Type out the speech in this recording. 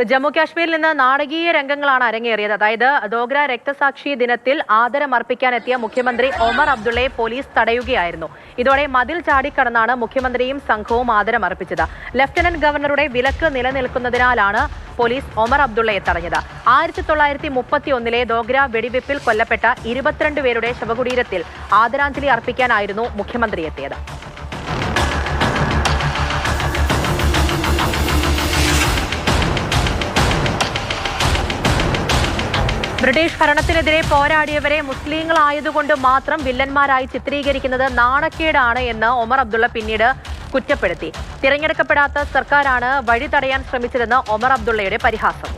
ജമ്മു കാശ്മീരിൽ നിന്ന് നാടകീയ രംഗങ്ങളാണ് അരങ്ങേറിയത്. അതായത് ദോഗ്ര രക്തസാക്ഷി ദിനത്തിൽ ആദരമർപ്പിക്കാനെത്തിയ മുഖ്യമന്ത്രി ഒമർ അബ്ദുള്ളയെ പോലീസ് തടയുകയായിരുന്നു. ഇതോടെ മതിൽ ചാടിക്കടന്നാണ് മുഖ്യമന്ത്രിയും സംഘവും ആദരമർപ്പിച്ചത്. ലഫ്റ്റനന്റ് ഗവർണറുടെ വിലക്ക് നിലനിൽക്കുന്നതിനാലാണ് പോലീസ് ഒമർ അബ്ദുള്ളയെ തടഞ്ഞത്. 1931 ദോഗ്ര വെടിവെപ്പിൽ കൊല്ലപ്പെട്ട 22 പേരുടെ ശവകുടീരത്തിൽ ആദരാഞ്ജലി അർപ്പിക്കാനായിരുന്നു മുഖ്യമന്ത്രി എത്തിയത്. ബ്രിട്ടീഷ് ഭരണത്തിനെതിരെ പോരാടിയവരെ മുസ്ലിങ്ങളായതുകൊണ്ട് മാത്രം വില്ലന്മാരായി ചിത്രീകരിക്കുന്നത് നാണക്കേടാണ് എന്ന് ഒമർ അബ്ദുള്ള പിന്നീട് കുറ്റപ്പെടുത്തി. തിരഞ്ഞെടുക്കപ്പെടാത്ത സർക്കാരാണ് വഴി തടയാൻ ശ്രമിച്ചതെന്ന് ഒമർ അബ്ദുള്ളയുടെ പരിഹാസം.